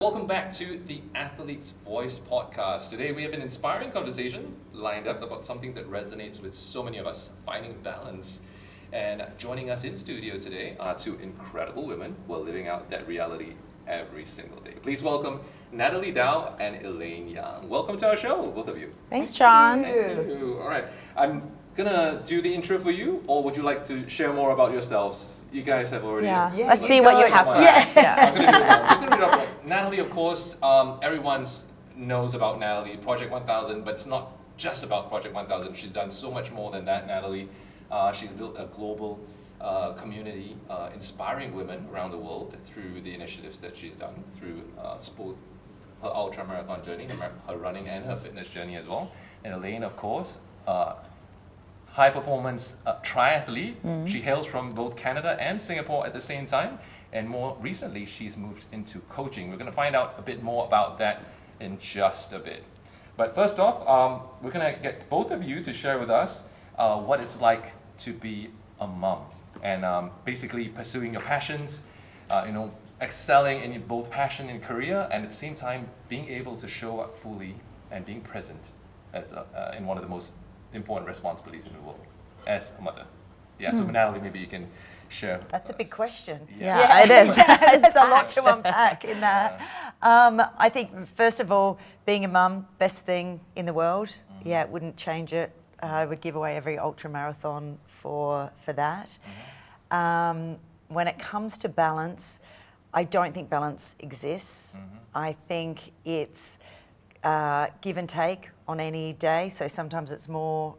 Welcome back to the Athlete's Voice podcast. Today we have an inspiring conversation lined up about something that resonates with so many of us, finding balance. And joining us in studio today are two incredible women who are living out that reality every single day. Please welcome Natalie Dau and Elaine Young. Welcome to our show, both of you. Thanks, John. Thank you. All right. I'm gonna do the intro for you, or would you like to share more about yourselves? You guys have already. Let's see what you have for us. I'm gonna do it. I'm just gonna read up. Natalie, of course, everyone knows about Natalie, Project 1000, but it's not just about Project 1000. She's done so much more than that, Natalie. She's built a global community inspiring women around the world through the initiatives that she's done through both her ultra marathon journey, her running and her fitness journey as well. And Elaine, of course, high performance triathlete. She hails from both Canada and Singapore at the same time. And more recently, she's moved into coaching. We're going to find out a bit more about that in just a bit. But first off, we're going to get both of you to share with us what it's like to be a mom and basically pursuing your passions, excelling in both passion and career, and at the same time being able to show up fully and being present as in one of the most important responsibilities in the world as a mother. Yeah, so Natalie, maybe you can share. That's a big question. Yeah, it is. There's a lot to unpack in that. I think, first of all, being a mum, best thing in the world. Yeah, it wouldn't change it. I would give away every ultra marathon for that. When it comes to balance, I don't think balance exists. I think it's give and take on any day. So sometimes it's more,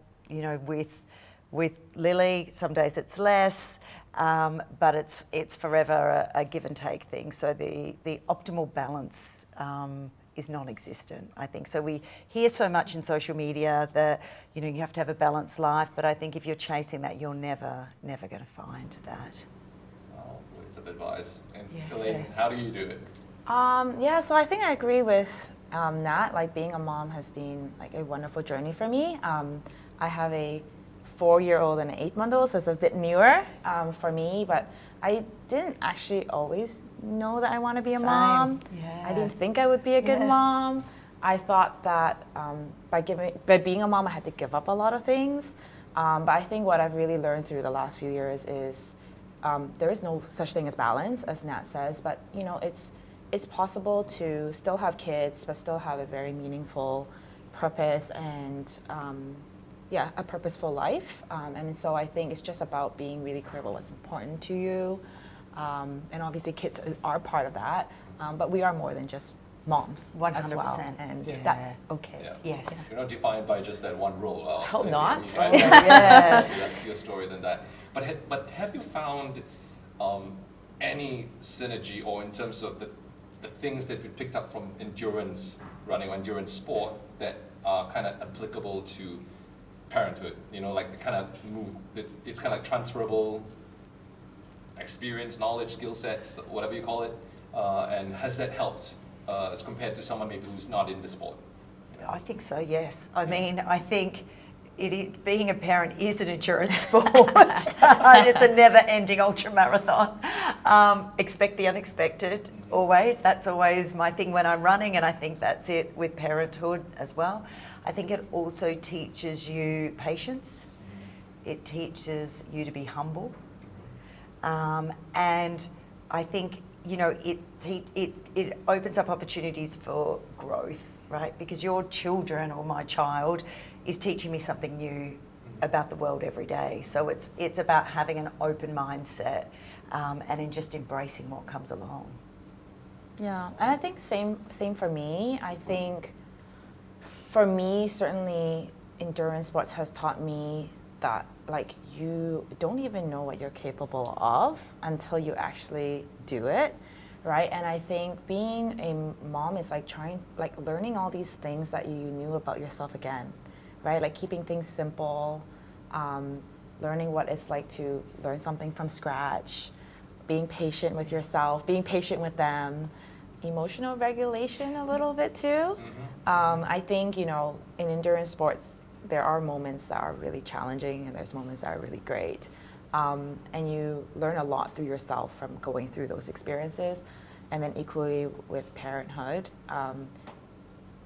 with Lily. Some days it's less, but it's forever a give and take thing. So the optimal balance is non-existent, I think. So we hear so much in social media that you have to have a balanced life, but I think if you're chasing that, you're never going to find that. Oh, words of advice. And Elaine, how do you do it? So I think I agree with Nat. Like, being a mom has been like a wonderful journey for me. I have a 4-year-old and an 8-month-old, so it's a bit newer for me, but I didn't actually always know that I want to be a mom. Yeah. I didn't think I would be a good mom. I thought that by being a mom, I had to give up a lot of things. But I think what I've really learned through the last few years is there is no such thing as balance, as Nat says, but it's possible to still have kids, but still have a very meaningful purpose and a purposeful life. And so I think it's just about being really clear about what's important to you. And obviously kids are part of that, but we are more than just moms 100%. As well, and that's okay. Yeah. Yes. You're not defined by just that one role. Hope not. Your story than that. But have you found any synergy, or in terms of the things that you picked up from endurance running or endurance sport that are kind of applicable to parenthood? Like the kind of move, it's kind of like transferable experience, knowledge, skill sets, whatever you call it. And has that helped as compared to someone maybe who's not in the sport? I think so, yes. I mean, I think being a parent is an endurance sport. It's a never-ending ultra-marathon. Expect the unexpected, always. That's always my thing when I'm running, and I think that's it with parenthood as well. I think it also teaches you patience. It teaches you to be humble. And I think, it opens up opportunities for growth, right? Because your children, or my child, is teaching me something new about the world every day. So it's about having an open mindset and in just embracing what comes along. Yeah, and I think same for me. I think for me, certainly endurance sports has taught me that you don't even know what you're capable of until you actually do it, right? And I think being a mom is learning all these things that you knew about yourself again, right? Like keeping things simple, learning what it's like to learn something from scratch, being patient with yourself, being patient with them, emotional regulation a little bit too. I think, in endurance sports, there are moments that are really challenging and there's moments that are really great. And you learn a lot through yourself from going through those experiences. And then equally with parenthood,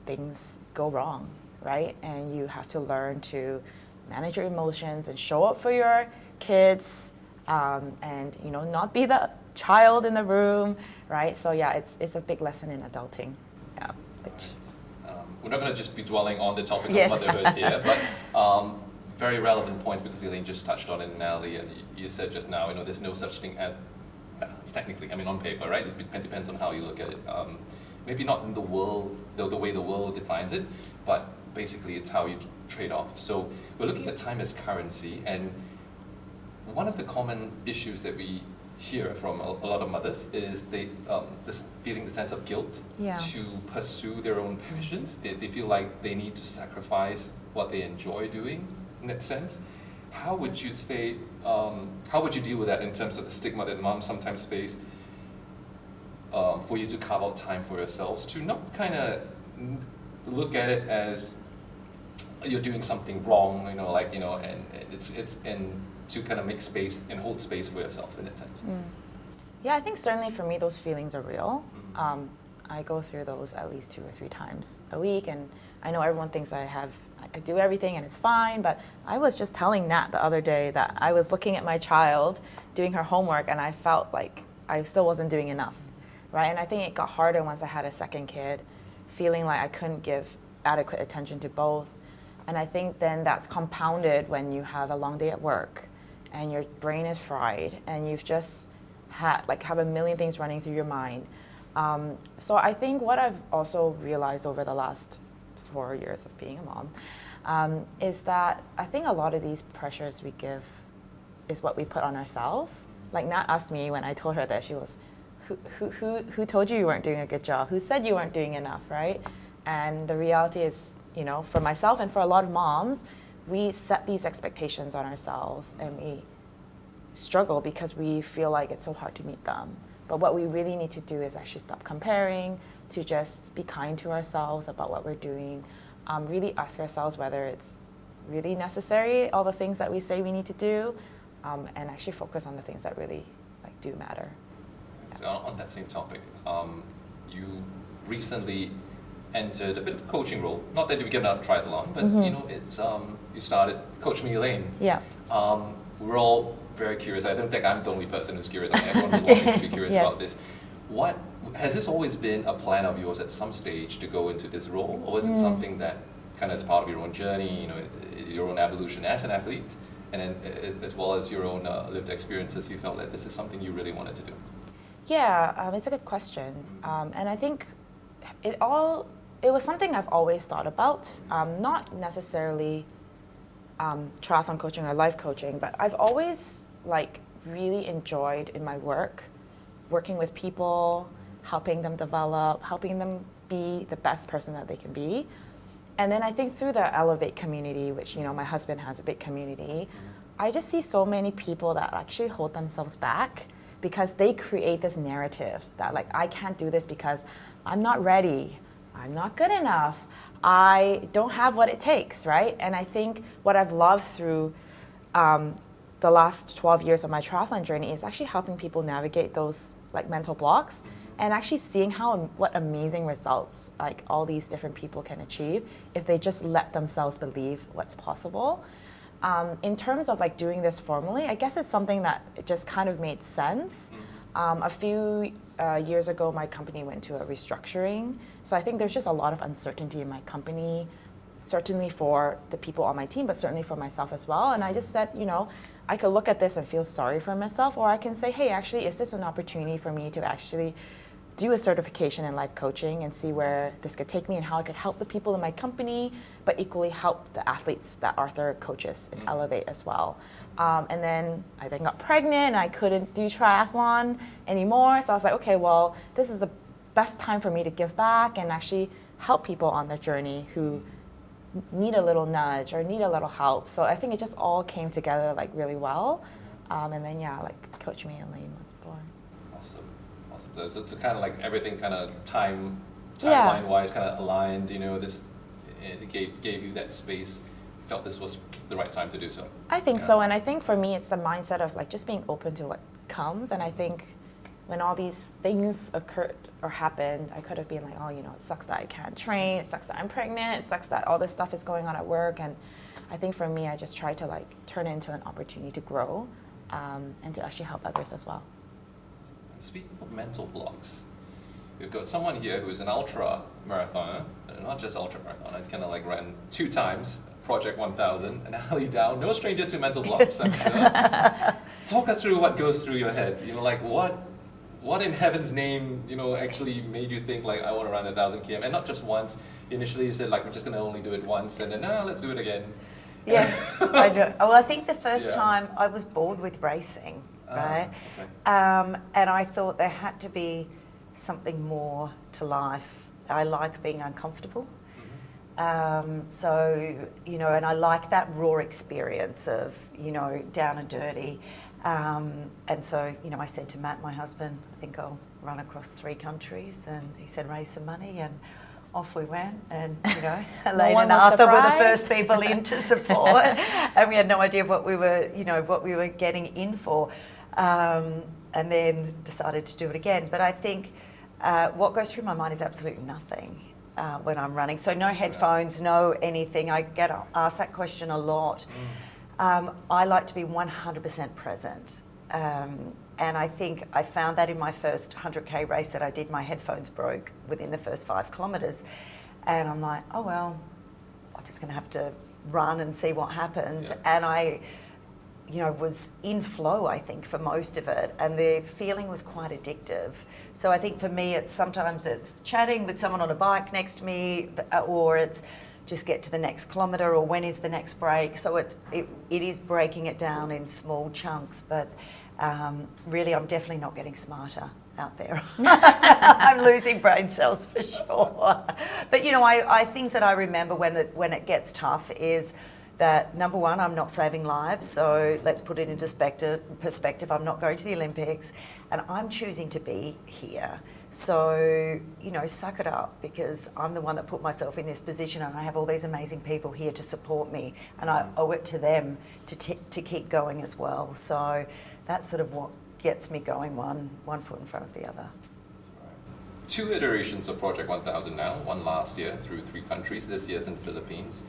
things go wrong, right? And you have to learn to manage your emotions and show up for your kids, and not be the child in the room, right? So yeah, it's a big lesson in adulting. Yeah. We're not going to just be dwelling on the topic Yes. of motherhood here, but very relevant points because Elaine just touched on it, Natalie, and you said just now, there's no such thing as balance, technically. I mean, on paper, right? It depends on how you look at it. Maybe not in the world, the way the world defines it, but basically it's how you trade off. So we're looking at time as currency, and one of the common issues that we hear from a lot of mothers is this feeling the sense of guilt to pursue their own passions. They feel like they need to sacrifice what they enjoy doing in that sense. How would you say, how would you deal with that in terms of the stigma that moms sometimes face for you to carve out time for yourselves, to not kind of look at it as you're doing something wrong, and it's to kind of make space and hold space for yourself in that sense? Yeah, I think certainly for me those feelings are real. I go through those at least 2 or 3 times a week, and I know everyone thinks I do everything and it's fine, but I was just telling Nat the other day that I was looking at my child doing her homework and I felt like I still wasn't doing enough, right? And I think it got harder once I had a second kid, feeling like I couldn't give adequate attention to both. And I think then that's compounded when you have a long day at work and your brain is fried and you've just have a million things running through your mind. So I think what I've also realized over the last 4 years of being a mom is that I think a lot of these pressures we give is what we put on ourselves. Like Nat asked me when I told her that, she was, who told you weren't doing a good job? Who said you weren't doing enough, right? And the reality is, for myself and for a lot of moms, we set these expectations on ourselves and we struggle because we feel like it's so hard to meet them. But what we really need to do is actually stop comparing, to just be kind to ourselves about what we're doing, really ask ourselves whether it's really necessary, all the things that we say we need to do, and actually focus on the things that really do matter. So on that same topic, you recently entered a bit of a coaching role. Not that you've given up triathlon, but it's you started Coach Me Elaine. Yeah. We're all very curious. I don't think I'm the only person who's curious. I think everyone who's watching should be curious about this. What has this always been a plan of yours at some stage to go into this role, or was it something that kind of as part of your own journey, your own evolution as an athlete, and then as well as your own lived experiences, you felt that this is something you really wanted to do? Yeah, it's a good question, and I think it was something I've always thought about, not necessarily triathlon coaching or life coaching, but I've always really enjoyed in my work working with people, helping them develop, helping them be the best person that they can be. And then I think through the Elevate community, which my husband has a big community, I just see so many people that actually hold themselves back because they create this narrative that I can't do this because I'm not ready, I'm not good enough, I don't have what it takes, right? And I think what I've loved through the last 12 years of my triathlon journey is actually helping people navigate those mental blocks and actually seeing what amazing results all these different people can achieve if they just let themselves believe what's possible. In terms of doing this formally, I guess it's something that it just kind of made sense. A few years ago, my company went to a restructuring. So I think there's just a lot of uncertainty in my company, certainly for the people on my team, but certainly for myself as well. And I just said, I could look at this and feel sorry for myself, or I can say, hey, actually, is this an opportunity for me to actually do a certification in life coaching and see where this could take me and how I could help the people in my company, but equally help the athletes that Arthur coaches in Elevate as well. And then I then got pregnant and I couldn't do triathlon anymore. So I was like, okay, well, this is the best time for me to give back and actually help people on their journey who need a little nudge or need a little help. So I think it just all came together really well. And then Coach Me Elaine was born. Awesome. So it's kind of everything kind of timeline wise kind of aligned, this it gave you that space, felt this was the right time to do so. I think so, and I think for me it's the mindset of just being open to what comes, and I think when all these things occurred or happened, I could have been like, oh, you know, it sucks that I can't train, it sucks that I'm pregnant, it sucks that all this stuff is going on at work. And I think for me, I just try to like turn it into an opportunity to grow and to actually help others as well. And speaking of mental blocks, we've got someone here who is an ultra marathoner, not just ultra marathoner, kind of like ran 2 times Project 1000, and Natalie Dau, no stranger to mental blocks, I'm sure. Talk us through what goes through your head. You know, like what in heaven's name, you know, actually made you think like I want to run 1,000 km, and not just once. Initially, you said like I'm just gonna only do it once, and then let's do it again. Yeah, I do. Well, I think the first Yeah. time I was bored with racing, right? Okay. And I thought there had to be something more to life. I like being uncomfortable. So, you know, and I like that raw experience of, you know, down and dirty. And so, you know, I said to Matt, my husband, I think I'll run across 3 countries. And he said, raise some money. And off we went. And, you know, Elaine one and was Arthur were the surprised. first people in to support. And we had no idea what we were, you know, what we were getting in for. And then decided to do it again. But I think what goes through my mind is absolutely nothing. When I'm running. So no headphones, no anything. I get asked that question a lot. I like to be 100% present. And I think I found that in my first 100K race that I did, my headphones broke within the first 5 kilometres. And I'm like, oh, well, I'm just going to have to run and see what happens. Yeah. And I, you know, was in flow, I think, for most of it. And the feeling was quite addictive. So I think for me, it's sometimes it's chatting with someone on a bike next to me, or it's just get to the next kilometre, or when is the next break. So it is breaking it down in small chunks, but really I'm definitely not getting smarter out there. I'm losing brain cells for sure. But you know, I things that I remember when it gets tough is that number one, I'm not saving lives, so let's put it into perspective. I'm not going to the Olympics, and I'm choosing to be here. So, you know, suck it up, because I'm the one that put myself in this position, and I have all these amazing people here to support me, and I owe it to them to keep going as well. So that's sort of what gets me going, one foot in front of the other. 2 iterations of Project 1000 now, one last year through 3 countries, this year's in the Philippines.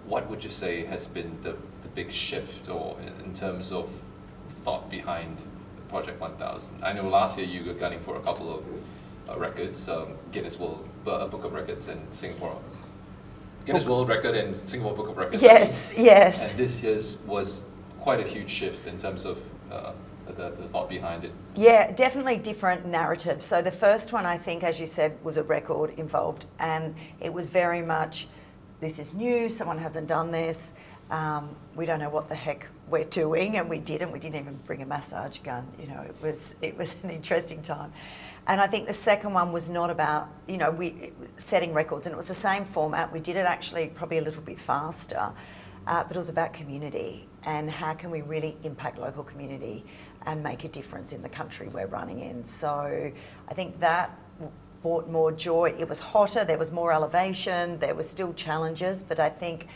What would you say has been the big shift, or in terms of thought behind Project 1000? I know last year you were gunning for a couple of records, Guinness World Book of Records and Singapore. Guinness World Record and Singapore Book of Records. Yes, yes. And this year's was quite a huge shift in terms of the thought behind it. Yeah, definitely different narrative. So the first one, I think, as you said, was a record involved, and it was very much, this is new, someone hasn't done this, we don't know what the heck we're doing, and we didn't even bring a massage gun. You know, it was an interesting time. And I think the second one was not about, you know, we setting records, and it was the same format. We did it actually probably a little bit faster, but it was about community and how can we really impact local community and make a difference in the country we're running in. So I think that brought more joy. It was hotter, there was more elevation, there were still challenges, but I think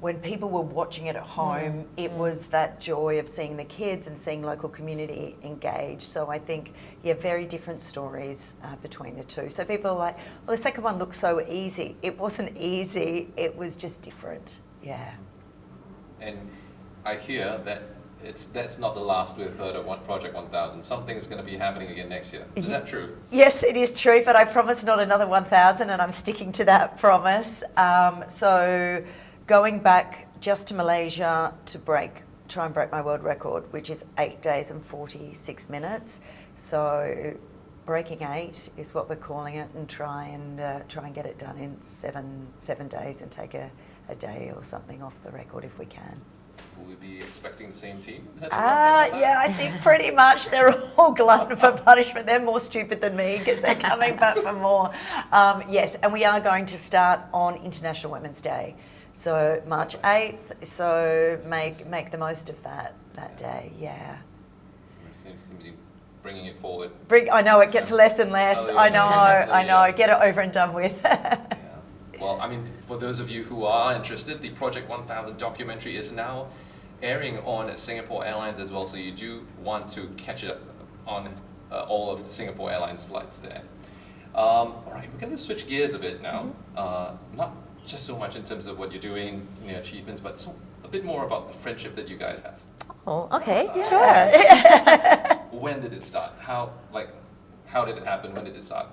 when people were watching it at home, it was that joy of seeing the kids and seeing local community engage. So I think, yeah, very different stories between the two. So people are like, well, the second one looks so easy. It wasn't easy, it was just different, yeah. And I hear that that's not the last we've heard of Project 1000. Something's going to be happening again next year. Is that true? Yes, it is true, but I promise not another 1,000, and I'm sticking to that promise. So going back just to Malaysia to try and break my world record, which is 8 days and 46 minutes. So breaking 8 is what we're calling it, and try and get it done in seven days and take a day or something off the record if we can. Will we be expecting the same team? Yeah, I think pretty much they're all glutton for punishment. They're more stupid than me because they're coming back for more. Yes, and we are going to start on International Women's Day. So March 8th, so make the most of that day, yeah. Seems to be bringing it forward. I know, it gets less and less. Oh, yeah. I know. Yeah. Get it over and done with. Yeah. Well, I mean, for those of you who are interested, the Project 1000 documentary is now airing on Singapore Airlines as well, so you do want to catch it on all of the Singapore Airlines flights there. All right, we're going to switch gears a bit now. Not just so much in terms of what you're doing, achievements, but a bit more about the friendship that you guys have. Oh, okay, When did it start? How did it happen? When did it start?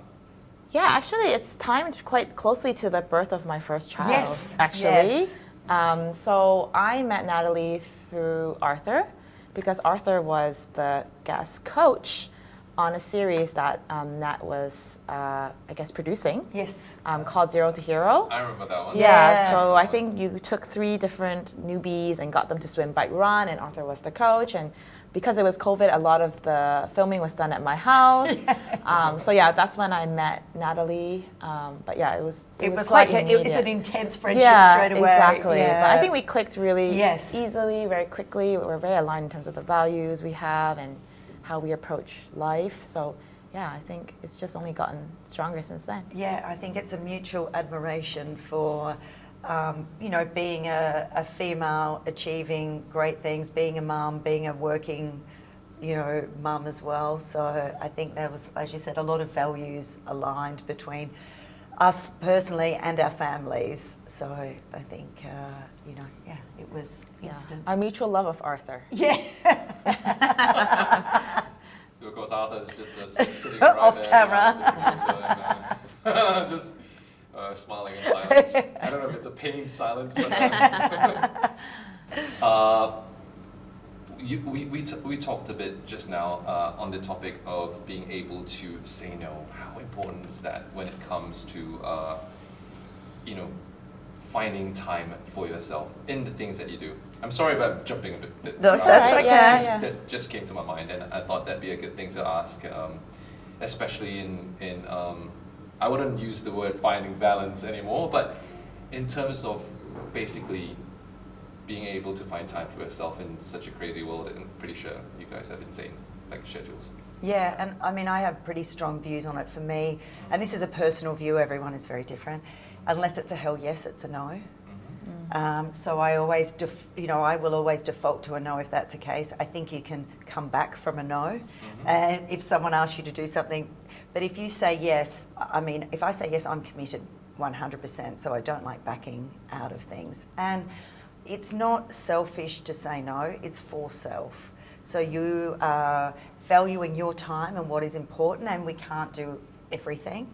Yeah, actually, it's timed quite closely to the birth of my first child. Yes, actually. yes. So I met Natalie through Arthur, because Arthur was the guest coach on a series that Nat was, I guess, producing. Yes. Called Zero to Hero. I remember that one. Yeah, so I think you took 3 different newbies and got them to swim, bike, run, and Arthur was the coach. And because it was COVID, a lot of the filming was done at my house. So yeah, that's when I met Natalie. But yeah, it was like quite it was an intense friendship straight away. Exactly. Yeah. But I think we clicked really Yes. easily, very quickly. We're very aligned in terms of the values we have and how we approach life. So yeah, I think it's just only gotten stronger since then. Yeah, I think it's a mutual admiration for, being a female, achieving great things, being a mum, being a working, mum as well. So I think there was, as you said, a lot of values aligned between us personally and our families. So I think, it was instant. Our mutual love of Arthur. Yeah. Of course, Arthur's just sitting right Off there camera. just smiling in silence. I don't know if it's a pained silence, but we talked a bit just now on the topic of being able to say no. How important is that when it comes to finding time for yourself in the things that you do? I'm sorry if I'm jumping a bit. No, that's okay. That just came to my mind, and I thought that'd be a good thing to ask, especially in I wouldn't use the word finding balance anymore, but in terms of basically being able to find time for yourself in such a crazy world. I'm pretty sure you guys have insane schedules. Yeah, and I mean, I have pretty strong views on it for me, and this is a personal view, everyone is very different. Unless it's a hell yes, it's a no. So I always, I will always default to a no if that's the case. I think you can come back from a no, and if someone asks you to do something, but if you say yes, I mean, if I say yes, I'm committed 100%, so I don't like backing out of things. And it's not selfish to say no, it's for self. So you are valuing your time and what is important, and we can't do everything.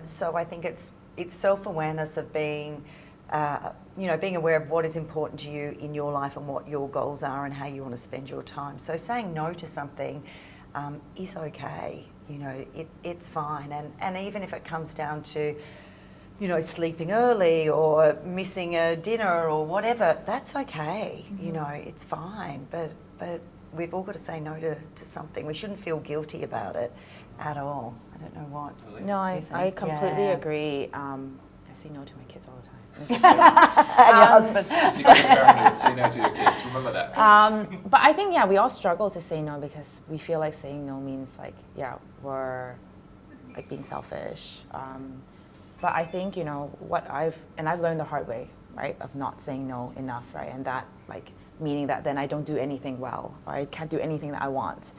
So I think it's self-awareness of being, being aware of what is important to you in your life and what your goals are and how you want to spend your time. So saying no to something is okay. It's fine. And even if it comes down to, sleeping early or missing a dinner or whatever, that's okay. It's fine. But we've all got to say no to something. We shouldn't feel guilty about it at all. I don't know what. No, I completely agree. I say no to my kids all the time. And your husband. Secret of Parenthood, say no to your kids. Remember that. But I think, we all struggle to say no because we feel like saying no means we're being selfish. But I think, I've learned the hard way, right, of not saying no enough, right, and that meaning that then I don't do anything well, or I can't do anything that I want.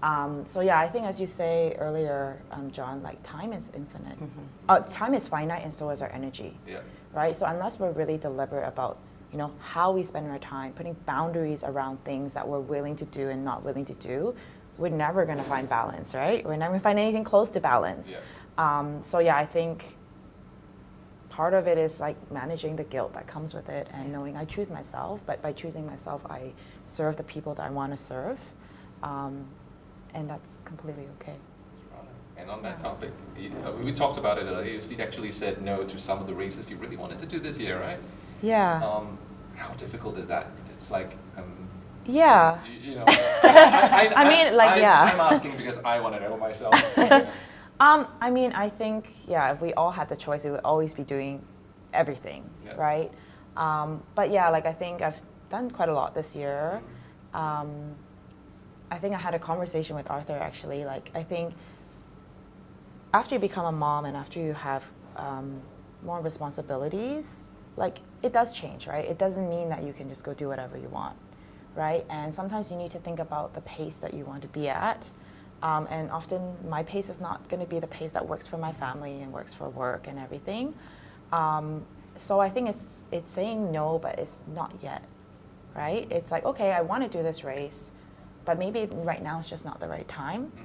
I think as you say earlier, John, time is infinite. Time is finite, and so is our energy. Yeah. Right? So unless we're really deliberate about, how we spend our time, putting boundaries around things that we're willing to do and not willing to do, we're never going to find balance, right? We're never going to find anything close to balance. Yeah. I think part of it is managing the guilt that comes with it and knowing I choose myself, but by choosing myself, I serve the people that I want to serve. And that's completely okay. And on that topic, we talked about it earlier. You actually said no to some of the races you really wanted to do this year, right? Yeah. How difficult is that? It's yeah. I'm asking because I want to know myself. I think, if we all had the choice, we would always be doing everything, right? I think I've done quite a lot this year. I think I had a conversation with Arthur, actually. I think after you become a mom and after you have more responsibilities, it does change, right? It doesn't mean that you can just go do whatever you want, right? And sometimes you need to think about the pace that you want to be at. And often my pace is not going to be the pace that works for my family and works for work and everything. So I think it's saying no, but it's not yet, right? It's like, okay, I want to do this race, but maybe right now it's just not the right time. Mm-hmm.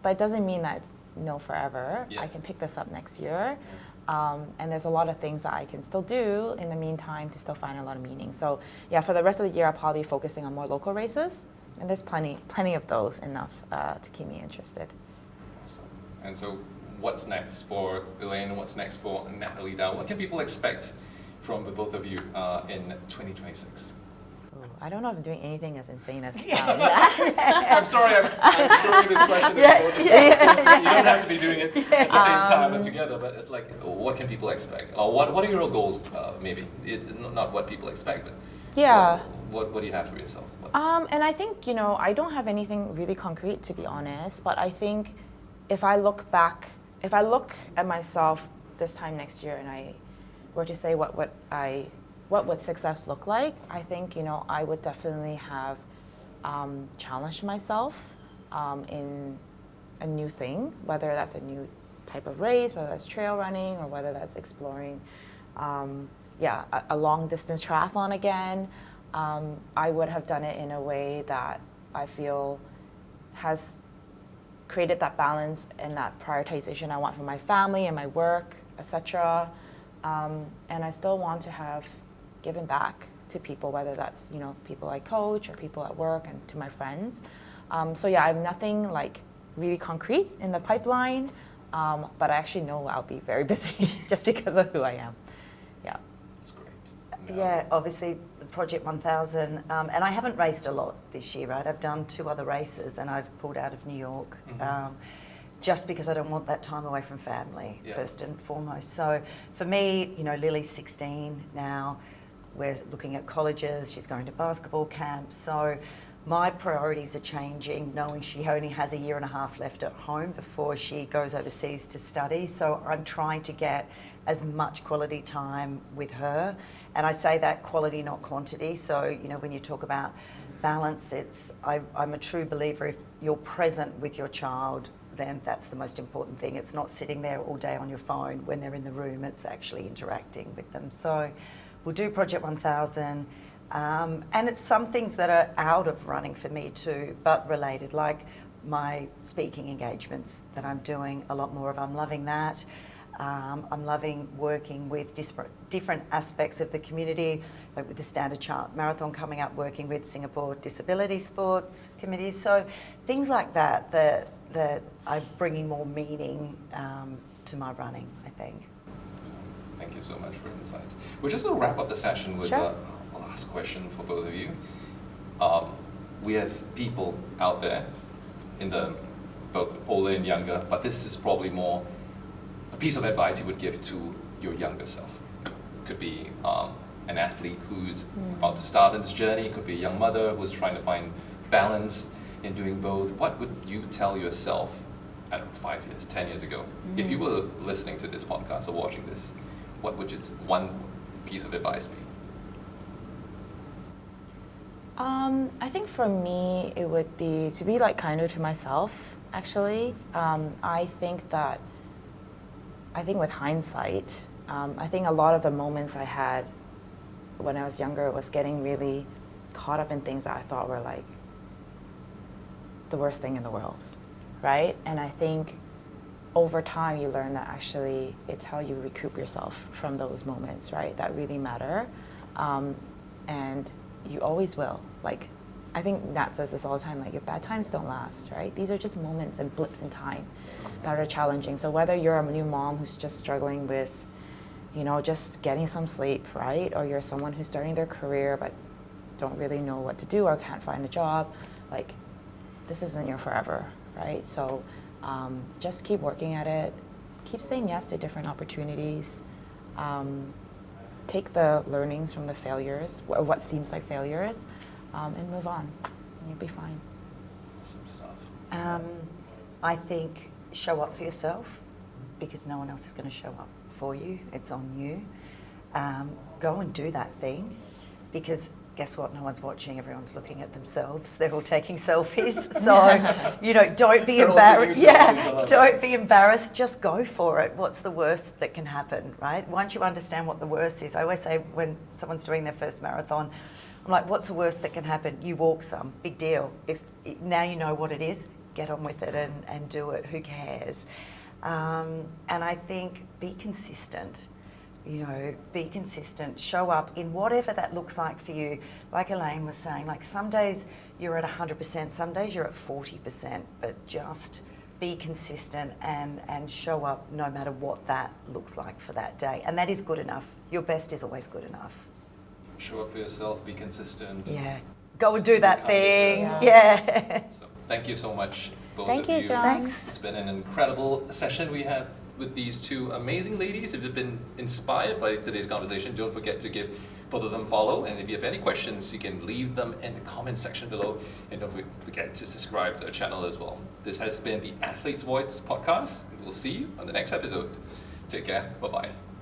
But it doesn't mean that it's no forever. Yeah. I can pick this up next year. And there's a lot of things that I can still do in the meantime to still find a lot of meaning. So yeah, for the rest of the year, I'll probably be focusing on more local races. And there's plenty of those, enough to keep me interested. Awesome. And so what's next for Elaine and what's next for Natalie Dau? What can people expect from the both of you in 2026? Ooh, I don't know if I'm doing anything as insane as I'm sorry, I'm throwing this question at both of you. You don't have to be doing it at the same time and together, but it's like, what can people expect? Or what are your goals, maybe? Not what people expect, but Yeah. what do you have for yourself? And I think, I don't have anything really concrete, to be honest, but I think if I look at myself this time next year and I were to say what would success look like, I think, I would definitely have challenged myself in a new thing, whether that's a new type of race, whether that's trail running, or whether that's exploring, a long distance triathlon again. I would have done it in a way that I feel has created that balance and that prioritization I want for my family and my work, etc. And I still want to have given back to people, whether that's people I coach or people at work and to my friends. So yeah, I have nothing like really concrete in the pipeline, but I actually know I'll be very busy just because of who I am. Yeah. That's great. Yeah, obviously the Project 1000, and I haven't raced a lot this year, right? I've done 2 other races and I've pulled out of New York, just because I don't want that time away from family, first and foremost. So for me, Lily's 16 now, we're looking at colleges, she's going to basketball camps, so my priorities are changing, knowing she only has a year and a half left at home before she goes overseas to study. So I'm trying to get as much quality time with her. And I say that quality, not quantity. So, when you talk about balance, I'm a true believer, if you're present with your child, then that's the most important thing. It's not sitting there all day on your phone when they're in the room, it's actually interacting with them. So we'll do Project 1000. And it's some things that are out of running for me too, but related, like my speaking engagements that I'm doing a lot more of. I'm loving that. I'm loving working with different aspects of the community, like with the Standard Chart Marathon coming up, working with Singapore Disability Sports Committees. So things like that are bringing more meaning to my running, I think. Thank you so much for your insights. We're just going to wrap up the session with a last question for both of you. We have people out there in both older and younger, but this is probably more a piece of advice you would give to your younger self. Could be an athlete who's about to start on this journey, could be a young mother who's trying to find balance in doing both. What would you tell yourself, 5 years, 10 years ago, if you were listening to this podcast or watching this? What would one piece of advice be? I think for me, it would be to be kinder to myself, actually. I think with hindsight, I think a lot of the moments I had when I was younger was getting really caught up in things that I thought were the worst thing in the world, right? And I think over time you learn that actually it's how you recoup yourself from those moments, right, that really matter. And you always will. I think Nat says this all the time, your bad times don't last, right? These are just moments and blips in time that are challenging. So whether you're a new mom who's just struggling with, just getting some sleep, right? Or you're someone who's starting their career but don't really know what to do or can't find a job, this isn't your forever, right? So just keep working at it, keep saying yes to different opportunities, take the learnings from the failures, or what seems like failures, and move on, and you'll be fine. Awesome stuff. I think show up for yourself, because no one else is going to show up for you. It's on you. Go and do that thing, because guess what? No one's watching. Everyone's looking at themselves. They're all taking selfies. So, you know, don't be They're all embarrassed. taking selfies, I Yeah, love don't be embarrassed. Just go for it. What's the worst that can happen, right? Once you understand what the worst is, I always say when someone's doing their first marathon, I'm like, what's the worst that can happen? You walk some. Big deal. If now you know what it is, get on with it and do it. Who cares? And I think be consistent. You know, be consistent, show up in whatever that looks like for you. Like Elaine was saying, like some days you're at 100%, some days you're at 40%, but just be consistent and show up no matter what that looks like for that day. And that is good enough. Your best is always good enough. Show up for yourself, be consistent. Yeah. Go and do that kind of thing. yourself. Yeah. So thank you so much, both Thank of you, you. John. Thanks. It's been an incredible session we had with these two amazing ladies. If you've been inspired by today's conversation, don't forget to give both of them a follow. And if you have any questions, you can leave them in the comment section below. And don't forget to subscribe to our channel as well. This has been the Athlete's Voice podcast. We'll see you on the next episode. Take care. Bye-bye.